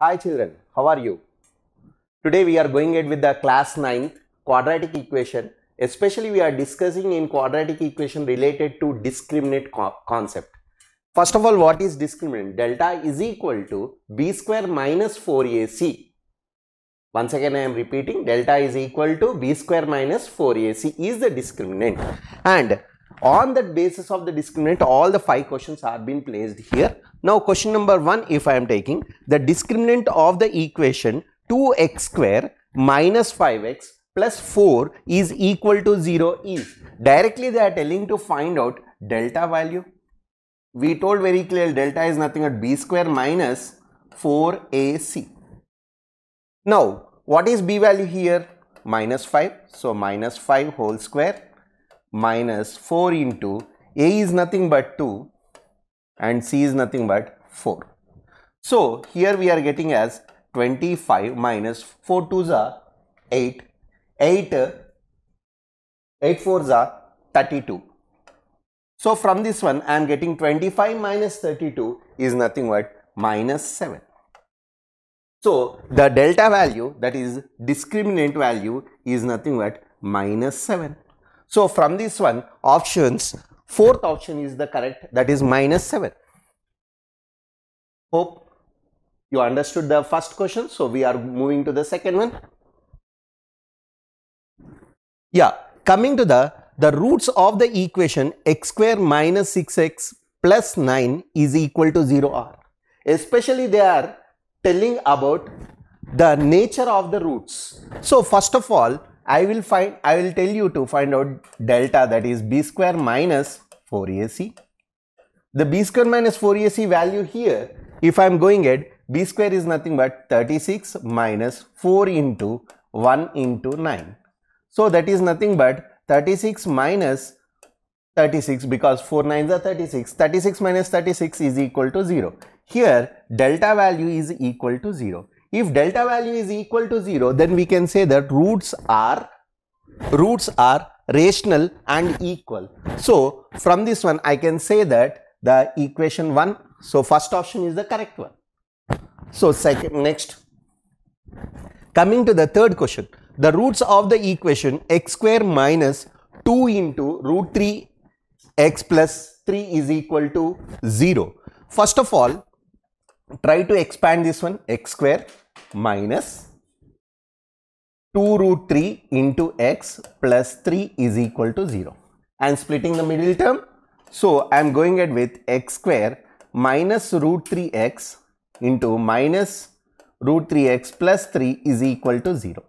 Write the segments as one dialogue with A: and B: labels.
A: Hi children, how are you? Today we are going ahead with the class 9th quadratic equation. Especially we are discussing in quadratic equation related to discriminant concept. First of all, what is discriminant? Delta is equal to b square minus 4ac. Once again I am repeating, delta is equal to b square minus 4ac is the discriminant. And on that basis of the discriminant, all the 5 questions are being placed here. Now question number 1, if I am taking the discriminant of the equation 2x square minus 5x plus 4 is equal to 0 is, directly they are telling to find out delta value. We told very clearly delta is nothing but b square minus 4ac. Now what is b value here? Minus 5. So minus 5 whole square minus 4 into a is nothing but 2 and c is nothing but 4. So here we are getting as 25 minus 4 2s are 8, 8 4s are 32. So from this one I am getting 25 minus 32 is nothing but minus 7. So the delta value, that is discriminant value, is nothing but minus 7. So from this one options, fourth option is the correct, that is minus 7. Hope you understood the first question. So we are moving to the second one. Yeah, coming to the roots of the equation x square minus 6x plus 9 is equal to 0 are. Especially they are telling about the nature of the roots. So first of all, I will tell you to find out delta, that is b square minus 4ac. The b square minus 4ac value here, if I am going at b square is nothing but 36 minus 4 into 1 into 9. So that is nothing but 36 minus 36, because 4 9s are 36. 36 minus 36 is equal to 0. Here delta value is equal to 0. If delta value is equal to 0, then we can say that roots are rational and equal. So from this one I can say that the equation 1, so first option is the correct one. So next, coming to the third question, the roots of the equation x square minus 2 into root 3 x plus 3 is equal to 0. First of all, try to expand this one, x square minus 2 root 3 into x plus 3 is equal to 0. I am splitting the middle term. So I am going ahead with x square minus root 3x into minus root 3x plus 3 is equal to 0.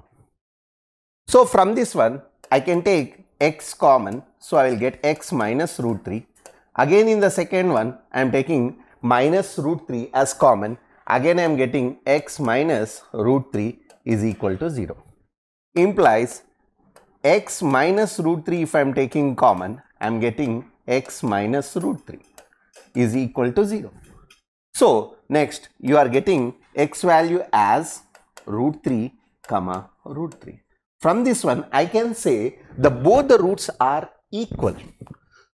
A: So from this one I can take x common. So I will get x minus root 3. Again in the second one I am taking minus root 3 as common. Again I am getting x minus root 3 is equal to 0. Implies x minus root 3, if I am taking common, I am getting x minus root 3 is equal to 0. So next you are getting x value as root 3 comma root 3. From this one I can say both the roots are equal.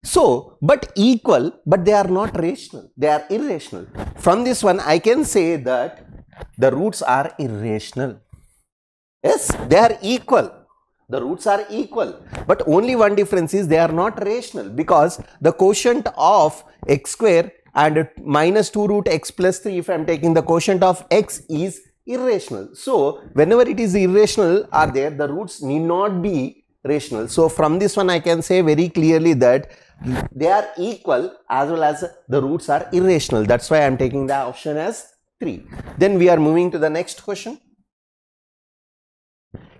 A: So but equal, but they are not rational, they are irrational. From this one I can say that the roots are irrational. Yes, they are equal. The roots are equal, but only one difference is they are not rational, because the quotient of x square and minus 2 root x plus 3, if I am taking the quotient of x, is irrational. So whenever it is irrational are there, the roots need not be rational. So from this one I can say very clearly that they are equal as well as the roots are irrational. That's why I am taking the option as 3. Then we are moving to the next question.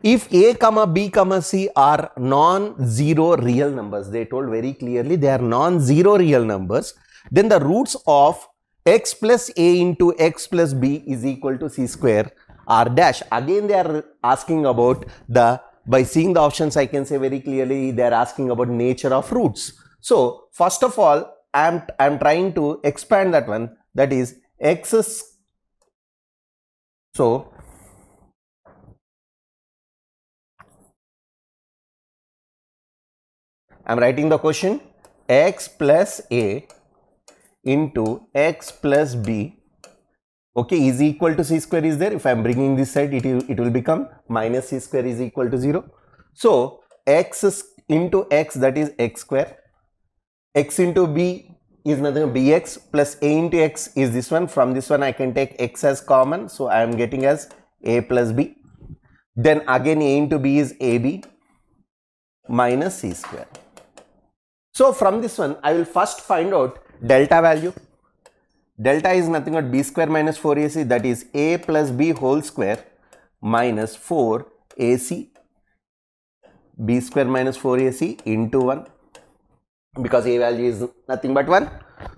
A: If a comma b comma c are non-zero real numbers, they told very clearly they are non-zero real numbers, then the roots of x plus a into x plus b is equal to c square r dash. Again they are asking about by seeing the options I can say very clearly they are asking about nature of roots. So first of all I am trying to expand that one, that is x is, so I am writing the question, x plus a into x plus b Okay, is equal to c square is there. If I am bringing this side, it will become minus c square is equal to 0. So x into x, that is x square. X into b is nothing but bx plus a into x is this one. From this one I can take x as common. So I am getting as a plus b. Then again a into b is ab minus c square. So from this one I will first find out delta value. Delta is nothing but b square minus 4ac, that is a plus b whole square minus 4ac, b square minus 4ac into 1, because a value is nothing but 1.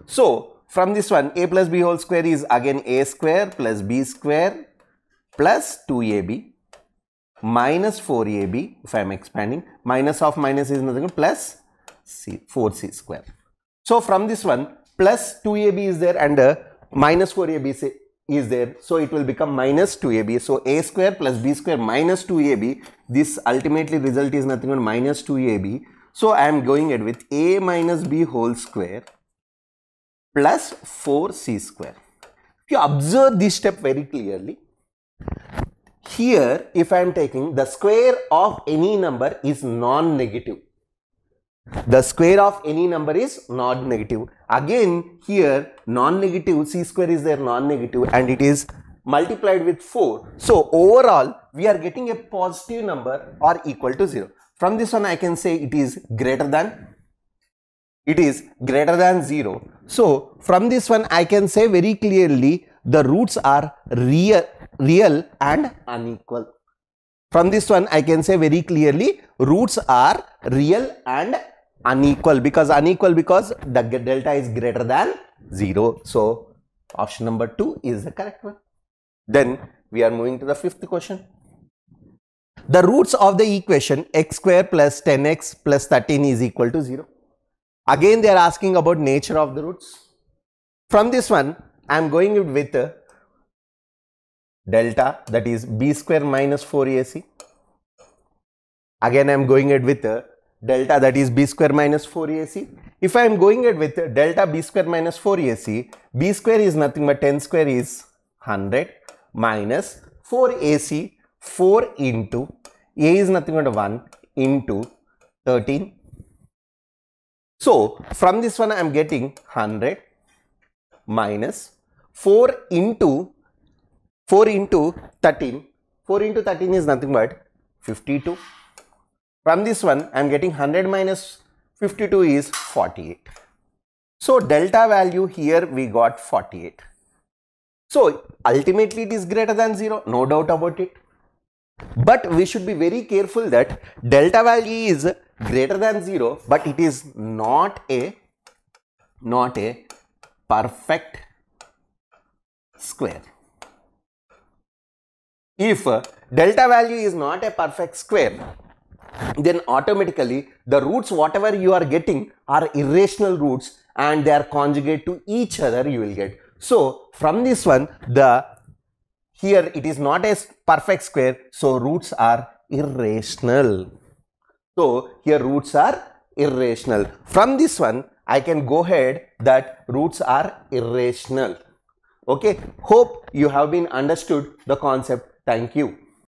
A: So from this one a plus b whole square is again a square plus b square plus 2ab minus 4ab, if I am expanding, minus of minus is nothing but plus 4c square. So from this one plus 2ab is there and minus 4ab is there, so it will become minus 2ab. So a square plus b square minus 2ab, this ultimately result is nothing but minus 2ab. So I am going ahead with a minus b whole square plus 4c square. If you observe this step very clearly, here if I am taking the square of any number is non-negative. The square of any number is non-negative. Again here non-negative, c square is there non-negative and it is multiplied with 4. So overall we are getting a positive number or equal to 0. From this one I can say it is greater than 0. So from this one I can say very clearly the roots are real and unequal. From this one I can say very clearly roots are real and unequal, because the delta is greater than 0. So option number 2 is the correct one. Then we are moving to the fifth question. The roots of the equation x square plus 10x plus 13 is equal to 0. Again they are asking about nature of the roots. From this one I am going with delta, that is b square minus 4ac. Again I am going ahead with delta, that is b square minus 4ac. If I am going ahead with delta b square minus 4ac, b square is nothing but 10 square is 100 minus 4ac, 4 into a is nothing but 1 into 13. So from this one I am getting 100 minus 4 into 13. 4 into 13 is nothing but 52. From this one I am getting 100 minus 52 is 48. So delta value here we got 48. So ultimately it is greater than 0, no doubt about it. But we should be very careful that delta value is greater than 0, but it is not a perfect square. If delta value is not a perfect square, then automatically the roots whatever you are getting are irrational roots and they are conjugate to each other you will get. So from this one here it is not a perfect square, so roots are irrational. So here roots are irrational. From this one I can go ahead that roots are irrational. Okay, hope you have been understood the concept. Thank you.